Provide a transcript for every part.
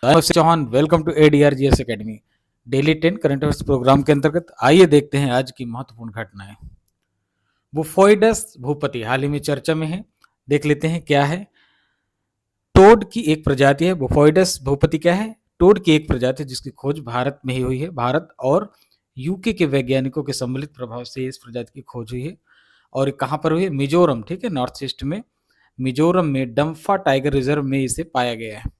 Chauhan, welcome to ADRGS academy. Daily 10 current affairs programme के अंतर्गत आइए देखते हैं आज की महत्वपूर्ण घटनाएं। बुफोइडस भूपति हाल ही में चर्चा में है, देख लेते हैं क्या है। टोड की एक प्रजाति है। बुफोइडस भूपति क्या है? टोड की एक प्रजाति है जिसकी खोज भारत में ही हुई है। भारत और यूके के वैज्ञानिकों के सम्मिलित प्रभाव से इस प्रजाति की खोज हुई है। और कहाँ पर हुई है? मिजोरम, ठीक है, नॉर्थ ईस्ट में मिजोरम में डम्फा टाइगर रिजर्व में इसे पाया गया है।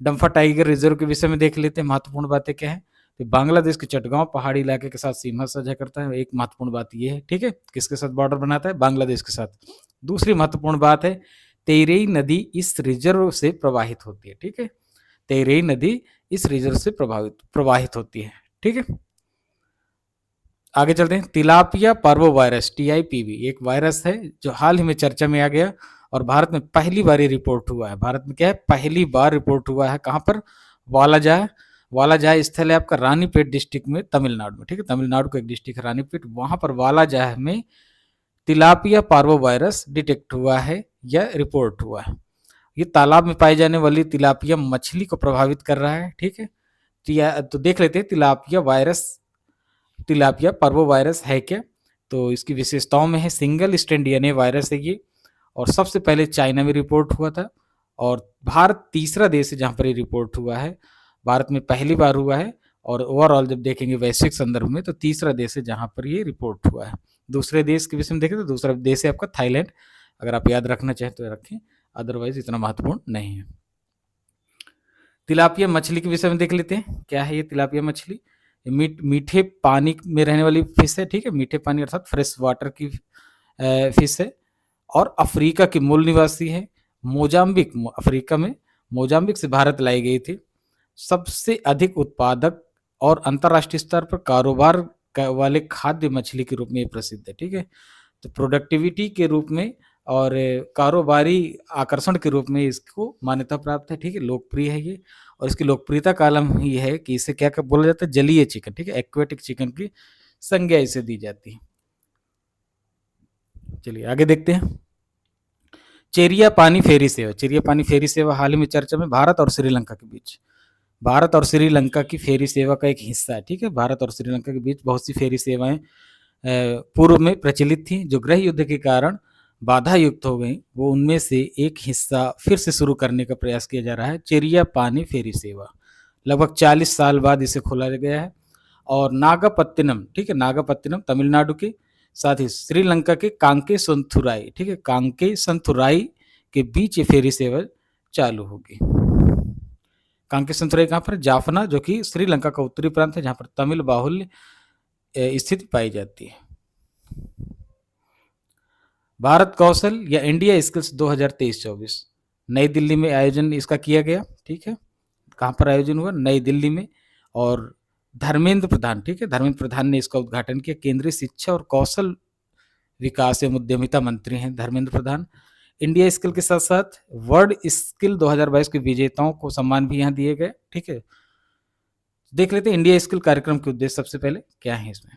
डम्फा टाइगर रिजर्व के विषय में देख लेते हैं महत्वपूर्ण बातें क्या है। तो बांग्लादेश के चटगांव पहाड़ी इलाके के साथ सीमा साझा करता है। एक महत्वपूर्ण बात यह है, ठीक है, किसके साथ बॉर्डर बनाता है? बांग्लादेश के साथ। दूसरी महत्वपूर्ण बात है, तेरेई नदी इस रिजर्व से प्रवाहित होती है, ठीक है, तेरेई नदी इस रिजर्व से प्रवाहित होती है, ठीक है। आगे चलते हैं। तिलापिया पार्वो वायरस TIPV एक वायरस है जो हाल ही में चर्चा में आ गया और भारत में पहली बार ये रिपोर्ट हुआ है। भारत में क्या है? पहली बार रिपोर्ट हुआ है। कहाँ पर? वालाजाह स्थल है आपका रानीपेट डिस्ट्रिक्ट में, तमिलनाडु में, ठीक है, तमिलनाडु का एक डिस्ट्रिक्ट है रानीपेट, वहां पर वालाजाह में तिलापिया पार्वो वायरस डिटेक्ट हुआ है या रिपोर्ट हुआ है। ये तालाब में पाई जाने वाली तिलापिया मछली को प्रभावित कर रहा है, ठीक है। तो देख लेते हैं तिलापिया पार्वो वायरस है क्या। तो इसकी विशेषताओं में है सिंगल स्ट्रैंड DNA वायरस है ये, और सबसे पहले चाइना में रिपोर्ट हुआ था और भारत तीसरा देश है जहां पर ये रिपोर्ट हुआ है। भारत में पहली बार हुआ है और ओवरऑल जब देखेंगे वैश्विक संदर्भ में तो तीसरा देश है जहां पर ये रिपोर्ट हुआ है। दूसरे देश के विषय में देखें तो दूसरा देश है आपका थाईलैंड। अगर आप याद रखना चाहें तो रखें, अदरवाइज इतना महत्वपूर्ण नहीं है। तिलापिया मछली के विषय में देख लेते हैं क्या है ये तिलापिया मछली। मीठे पानी में रहने वाली फिश है, ठीक है, मीठे पानी अर्थात फ्रेश वाटर की फिश है और अफ्रीका की मूल निवासी है। मोजाम्बिक, अफ्रीका में मोजाम्बिक से भारत लाई गई थी। सबसे अधिक उत्पादक और अंतर्राष्ट्रीय स्तर पर कारोबार वाले खाद्य मछली के रूप में ये प्रसिद्ध है, ठीक है। तो प्रोडक्टिविटी के रूप में और कारोबारी आकर्षण के रूप में इसको मान्यता प्राप्त है, ठीक है, लोकप्रिय है ये। और इसकी लोकप्रियता का आलम ये है कि इसे क्या बोला जाता है? जलीय चिकन, ठीक है, एक्वेटिक चिकन की संज्ञा इसे दी जाती है। चलिए आगे देखते हैं। चेरिया पानी फेरी सेवा हाल ही में चर्चा में भारत और श्रीलंका के बीच। भारत और श्रीलंका की फेरी सेवा का एक हिस्सा है, ठीक है। भारत और श्रीलंका के बीच बहुत सी फेरी सेवाएं पूर्व में प्रचलित थी जो गृह युद्ध के कारण बाधा युक्त हो गई। वो उनमें से एक हिस्सा फिर से शुरू करने का प्रयास किया जा रहा है। चेरिया पानी फेरी सेवा लगभग 40 साल बाद इसे खोला गया है और नागापत्तिनम, ठीक है, नागापत्तिनम तमिलनाडु के साथ ही श्रीलंका के कांके संथुराई, ठीक है, कांके संथुराई के बीच ये फेरी सेवा चालू होगी। कांके संथुराई कहाँ पर? जाफना, जो कि श्रीलंका का उत्तरी प्रांत है जहां पर तमिल बाहुल्य स्थिति पाई जाती है। भारत कौशल या इंडिया स्किल्स 2023-24 नई दिल्ली में आयोजन इसका किया गया, ठीक है। कहाँ पर आयोजन हुआ? नई दिल्ली में। और धर्मेंद्र प्रधान, ठीक है, धर्मेंद्र प्रधान ने इसका उद्घाटन किया। केंद्रीय शिक्षा और कौशल विकास एवं उद्यमिता मंत्री हैं धर्मेंद्र प्रधान। इंडिया स्किल के साथ साथ वर्ल्ड स्किल 2022 के विजेताओं को सम्मान भी यहाँ दिए गए, ठीक है। देख लेते हैं इंडिया स्किल कार्यक्रम के उद्देश्य सबसे पहले क्या है इसमें।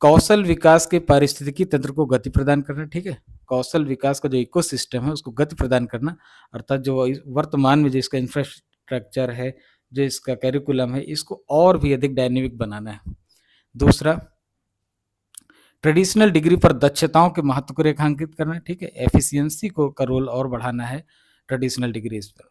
कौशल विकास के पारिस्थितिकी तंत्र को गति प्रदान करना, ठीक है, कौशल विकास का जो इकोसिस्टम है उसको गति प्रदान करना, अर्थात जो वर्तमान में जो इसका इंफ्रास्ट्रक्चर है, जो इसका कैरिकुलम है, इसको और भी अधिक डायनेमिक बनाना है। दूसरा, ट्रेडिशनल डिग्री पर दक्षताओं के महत्व को रेखांकित करना, ठीक है, एफिशिएंसी को का रोल और बढ़ाना है ट्रेडिशनल डिग्रीज पर।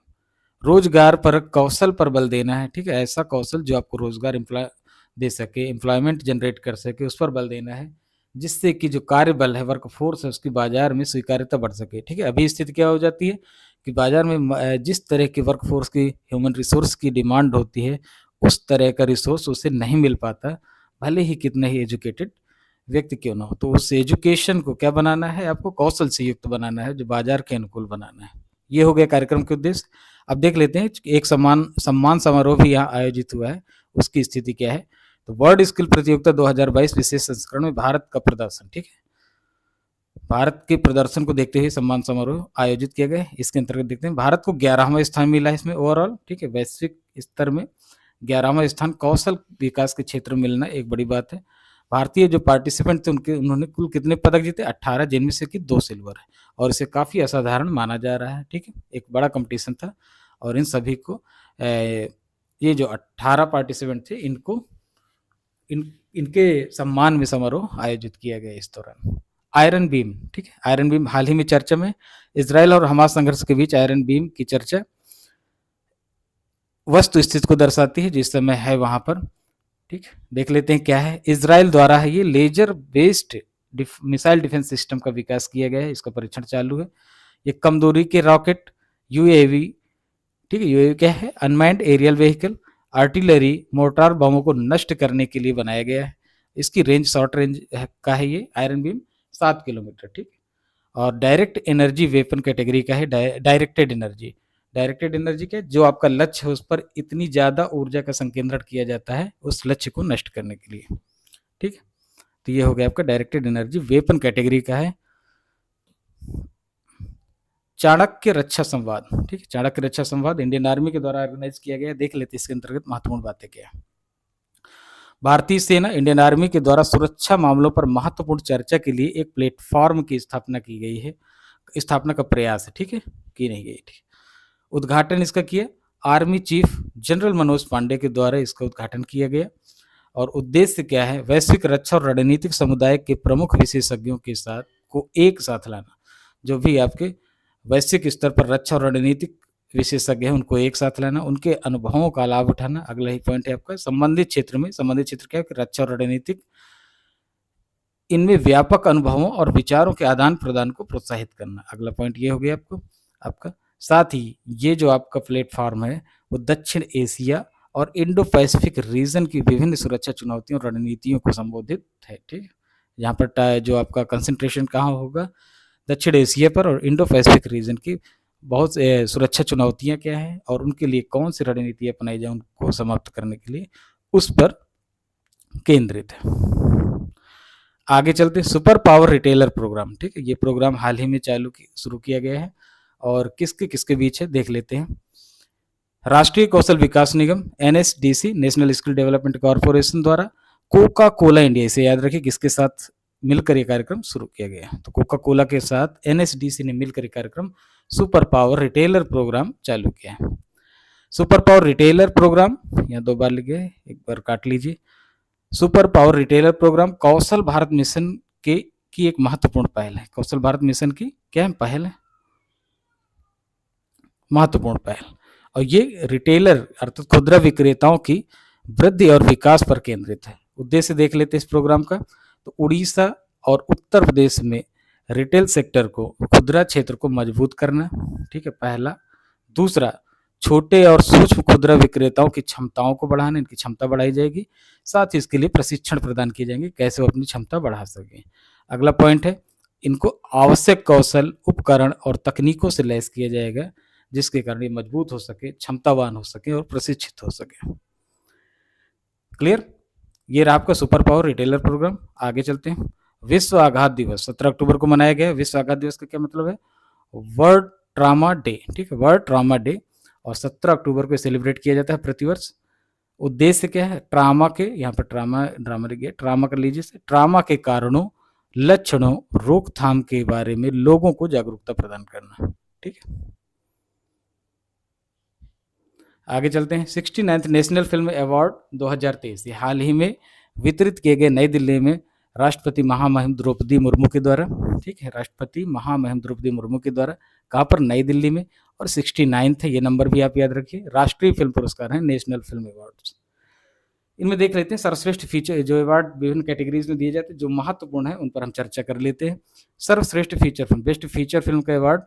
रोजगार पर कौशल पर बल देना है, ठीक है, ऐसा कौशल जो आपको रोजगार दे सके, एम्प्लॉयमेंट जनरेट कर सके, उस पर बल देना है जिससे कि जो कार्य बल है, वर्क फोर्स है, उसकी बाजार में स्वीकार्यता बढ़ सके, ठीक है। अभी स्थिति क्या हो जाती है कि बाजार में जिस तरह की वर्क फोर्स की, ह्यूमन रिसोर्स की डिमांड होती है, उस तरह का रिसोर्स उसे नहीं मिल पाता, भले ही कितना ही एजुकेटेड व्यक्ति क्यों ना हो। तो उस एजुकेशन को क्या बनाना है? आपको कौशल से युक्त बनाना है, जो बाजार के अनुकूल बनाना है। ये हो गया कार्यक्रम के उद्देश्य। अब देख लेते हैं एक सम्मान समारोह भी यहाँ आयोजित हुआ है, उसकी स्थिति क्या है। तो वर्ल्ड स्किल प्रतियोगिता 2022 विशेष संस्करण में भारत का प्रदर्शन, ठीक है, भारत के प्रदर्शन को देखते हुए सम्मान समारोह आयोजित किया गया। इसके अंतर्गत देखते हैं भारत को 11वां स्थान मिला है इसमें ओवरऑल, ठीक है, वैश्विक स्तर में 11वां स्थान कौशल विकास के क्षेत्र में मिलना एक बड़ी बात है। भारतीय जो पार्टिसिपेंट थे उन्होंने कुल कितने पदक जीते? 18, जिनमें से कि 2 सिल्वर है और इसे काफ़ी असाधारण माना जा रहा है, ठीक है? एक बड़ा कॉम्पिटिशन था और इन सभी को ये जो 18 पार्टिसिपेंट थे इनके सम्मान में समारोह आयोजित किया गया इस दौरान। आयरन बीम, ठीक है? आयरन बीम हाल ही में चर्चा में। इज़राइल और हमास संघर्ष के बीच आयरन बीम की चर्चा वस्तु स्थिति को दर्शाती है जिस समय है वहां पर, ठीक। देख लेते हैं क्या है। इज़राइल द्वारा है ये laser based missile defence system का विकास किया गया है, इसका परीक्षण चालू है। ये कम दूरी के रॉकेट, यूएवी, ठीक है? यूएवी क्या है? Unmanned aerial vehicle, artillery, mortar बमों को नष्ट करने के लिए बनाया गया है। इसकी रेंज शॉर्ट रेंज का है ये आयरन बीम 7 किलोमीटर, ठीक। और डायरेक्ट एनर्जी वेपन कैटेगरी का है। डायरेक्टेड एनर्जी, डायरेक्टेड एनर्जी क्या है? जो आपका लक्ष्य है उस पर इतनी ज़्यादा ऊर्जा का संकेंद्रण किया जाता है उस लक्ष्य को नष्ट करने के लिए, ठीक है? तो ये हो गया आपका डायरेक्टेड एनर्जी वेपन कैटेगरी का है। चाणक्य रक्षा संवाद, ठीक है? चाणक्य रक्षा संवाद इंडियन आर्मी के द्वारा ऑर्गेनाइज किया गया। देख लेते हैं इसके अंतर्गत महत्वपूर्ण बातें क्या है। भारतीय सेना इंडियन आर्मी के द्वारा सुरक्षा मामलों पर महत्वपूर्ण चर्चा के लिए एक प्लेटफॉर्म की स्थापना की गई है। स्थापना का प्रयास है, ठीक है? की नहीं गई, ठीक। उद्घाटन इसका किया army chief general Manoj Pande के द्वारा इसका उद्घाटन किया गया। और उद्देश्य क्या है? वैश्विक रक्षा और रणनीतिक समुदाय के प्रमुख विशेषज्ञों के साथ को एक साथ लाना। जो भी आपके वैश्विक स्तर पर रक्षा और रणनीतिक विशेषज्ञ हैं उनको एक साथ लाना, उनके अनुभवों का लाभ उठाना। अगला ही पॉइंट है आपका संबंधित क्षेत्र में। संबंधित क्षेत्र क्या है? रक्षा और रणनीतिक, इनमें व्यापक अनुभवों और विचारों के आदान प्रदान को प्रोत्साहित करना। अगला पॉइंट ये हो गया आपका। साथ ही ये जो आपका प्लेटफॉर्म है वो दक्षिण एशिया और इंडो पैसिफिक रीजन की विभिन्न सुरक्षा चुनौतियों और रणनीतियों को संबोधित है, ठीक। यहाँ पर जो आपका कंसंट्रेशन कहाँ होगा? दक्षिण एशिया पर और इंडो पैसिफिक रीजन की बहुत सुरक्षा चुनौतियाँ क्या हैं और उनके लिए कौन सी रणनीति अपनाई जाए उनको समाप्त करने के लिए, उस पर केंद्रित है। आगे चलते हैं। सुपर पावर रिटेलर प्रोग्राम, ठीक है? ये प्रोग्राम हाल ही में शुरू किया गया है और किसके किसके बीच है देख लेते हैं। Rashtriya Kaushal Vikas Nigam NSDC, national skill development corporation द्वारा कोका कोला इंडिया, इसे याद रखिए, किसके साथ मिलकर ये कार्यक्रम शुरू किया गया। तो कोका कोला के साथ एनएसडीसी ने मिलकर ये कार्यक्रम सुपर पावर रिटेलर प्रोग्राम चालू किया है। सुपर पावर रिटेलर प्रोग्राम यहाँ 2 बार लिखे, एक बार काट लीजिए। सुपर पावर रिटेलर प्रोग्राम कौशल भारत मिशन की एक महत्वपूर्ण पहल है। कौशल भारत मिशन की क्या पहल है? महत्वपूर्ण पहल। और ये रिटेलर अर्थात खुदरा विक्रेताओं की वृद्धि और विकास पर केंद्रित है। उद्देश्य देख लेते हैं इस प्रोग्राम का। तो उड़ीसा और उत्तर प्रदेश में रिटेल सेक्टर को, खुदरा क्षेत्र को मजबूत करना, ठीक है, पहला। दूसरा, छोटे और सूक्ष्म खुदरा विक्रेताओं की क्षमताओं को बढ़ाना, इनकी क्षमता बढ़ाई जाएगी। साथ ही इसके लिए प्रशिक्षण प्रदान किए जाएंगे कैसे वो अपनी क्षमता बढ़ा सकें। अगला पॉइंट है, इनको आवश्यक कौशल, उपकरण और तकनीकों से लैस किया जाएगा जिसके कारण ये मजबूत हो सके, क्षमतावान हो सके और प्रशिक्षित हो सके। क्लियर? ये रहा आपका सुपर पावर रिटेलर प्रोग्राम। आगे चलते हैं। विश्व आघात दिवस 17 अक्टूबर को मनाया गया। विश्व आघात दिवस का क्या मतलब है? वर्ल्ड ट्रॉमा डे, ठीक है, वर्ल्ड ट्रॉमा डे। और 17 अक्टूबर को सेलिब्रेट किया जाता है प्रतिवर्ष। उद्देश्य क्या है? ट्रामा के, यहाँ पर ड्रामा लिख गया, ट्रामा कर लीजिए, ट्रामा के कारणों, लक्षणों, रोकथाम के बारे में लोगों को जागरूकता प्रदान करना, ठीक है। आगे चलते हैं। 69th नेशनल फिल्म अवार्ड 2023 ये हाल ही में वितरित किए गए नई दिल्ली में राष्ट्रपति महामहिम द्रौपदी मुर्मू के द्वारा, ठीक है, राष्ट्रपति महामहिम द्रौपदी मुर्मू के द्वारा। कहाँ पर? नई दिल्ली में। और 69th है, ये नंबर भी आप याद रखिए। राष्ट्रीय फिल्म पुरस्कार है, नेशनल फिल्म अवार्ड्स। इनमें देख लेते हैं सर्वश्रेष्ठ फीचर, जो अवार्ड विभिन्न कैटेगरीज में दिए जाते हैं जो महत्वपूर्ण है उन पर हम चर्चा कर लेते हैं। सर्वश्रेष्ठ feature film, best feature film का अवार्ड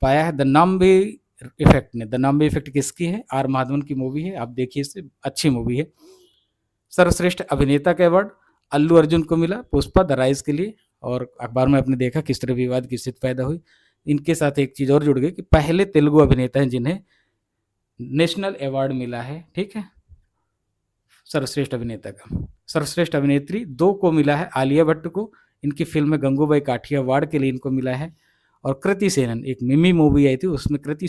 पाया है द नाम्बी इफेक्ट ने। द नाम्बी इफेक्ट किसकी है? आर माधवन की मूवी है, आप देखिए इसे, अच्छी मूवी है। सर्वश्रेष्ठ अभिनेता का अवार्ड अल्लू अर्जुन को मिला पुष्पा द राइज के लिए। और अखबार में आपने देखा किस तरह विवाद की स्थिति पैदा हुई। इनके साथ एक चीज और जुड़ गई कि पहले तेलुगु अभिनेता हैं जिन्हें नेशनल अवार्ड मिला है, ठीक है, सर्वश्रेष्ठ अभिनेता का। सर्वश्रेष्ठ अभिनेत्री 2 को मिला है, आलिया भट्ट को, इनकी फिल्म में गंगूबाई काठियावाड़ के लिए इनको मिला है। और कृति सेनन, एक मिमी मूवी आई थी उसमें कृति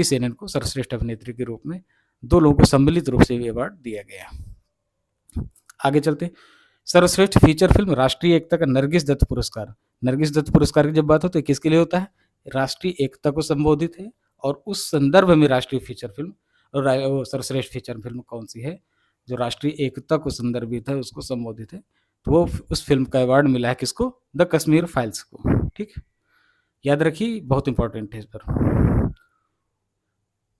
सेनन को सर्वश्रेष्ठ अभिनेत्री के रूप में 2 लोगों को सम्मिलित रूप से भी अवार्ड दिया गया। आगे चलते हैं। सर्वश्रेष्ठ फीचर फिल्म राष्ट्रीय एकता का नरगिस दत्त पुरस्कार। नरगिस दत्त पुरस्कार की जब बात हो तो किसके लिए होता है? राष्ट्रीय एकता को संबोधित है और उस संदर्भ में राष्ट्रीय फीचर फिल्म और वो सर्वश्रेष्ठ फीचर फिल्म कौन सी है जो राष्ट्रीय एकता को संदर्भित है, उसको संबोधित है, तो वो उस फिल्म का अवार्ड मिला है किसको? द कश्मीर फाइल्स को। ठीक, याद रखिए, बहुत इंपॉर्टेंट है इस पर।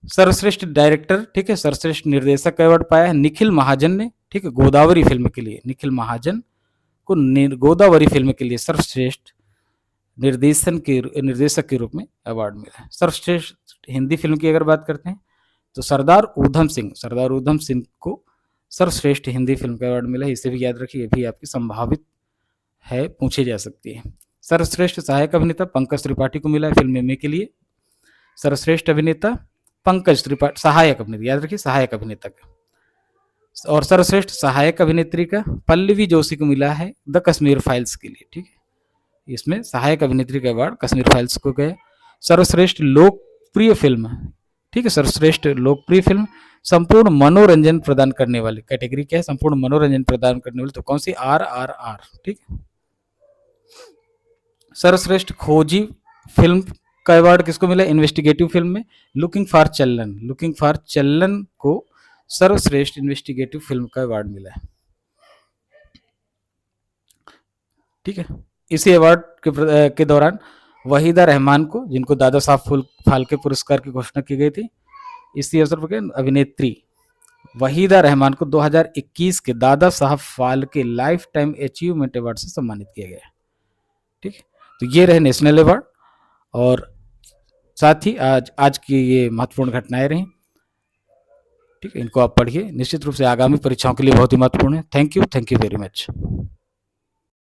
सर्वश्रेष्ठ डायरेक्टर, ठीक है, सर्वश्रेष्ठ निर्देशक का अवार्ड पाया है निखिल महाजन ने, ठीक है, गोदावरी फिल्म के लिए। निखिल महाजन को गोदावरी फिल्म के लिए सर्वश्रेष्ठ निर्देशक के रूप में अवार्ड मिला है। सर्वश्रेष्ठ हिंदी फिल्म की अगर बात करते हैं तो सरदार ऊधम सिंह को सर्वश्रेष्ठ हिंदी फिल्म का अवार्ड मिला है। इसे भी याद रखिए, ये भी आपकी संभावित है, पूछी जा सकती है। सर्वश्रेष्ठ सहायक अभिनेता पंकज त्रिपाठी को मिला है फिल्म मेमे के लिए। सर्वश्रेष्ठ अभिनेता पंकज त्रिपाठी, सहायक अभिनेता, याद रखिए सहायक अभिनेता का। और सर्वश्रेष्ठ सहायक अभिनेत्री का पल्लवी जोशी को मिला है द कश्मीर फाइल्स के लिए। ठीक है, इसमें सहायक अभिनेत्री का अवार्ड कश्मीर फाइल्स को गए। सर्वश्रेष्ठ लोकप्रिय फिल्म, ठीक है, सर्वश्रेष्ठ लोकप्रिय फिल्म संपूर्ण मनोरंजन प्रदान करने वाली कैटेगरी क्या है? संपूर्ण मनोरंजन प्रदान करने वाली, तो कौन सी? RRR। ठीक, सर्वश्रेष्ठ खोजी फिल्म का अवार्ड किसको मिला? इन्वेस्टिगेटिव फिल्म में लुकिंग फॉर चल्लन को सर्वश्रेष्ठ इन्वेस्टिगेटिव फिल्म का अवार्ड मिला है। ठीक है, इसी अवार्ड के दौरान वहीदा रहमान को, जिनको दादा साहब फाल्के पुरस्कार की घोषणा की गई थी, इसी अवसर पर अभिनेत्री वहीदा रहमान को 2021 के Dada Saheb Phalke life time achievement award से सम्मानित किया गया। ठीक, तो ये रहे नेशनल अवार्ड और साथ ही आज की ये महत्वपूर्ण घटनाएं रही। ठीक है, इनको आप पढ़िए, निश्चित रूप से आगामी परीक्षाओं के लिए बहुत ही महत्वपूर्ण है। Thank you very much.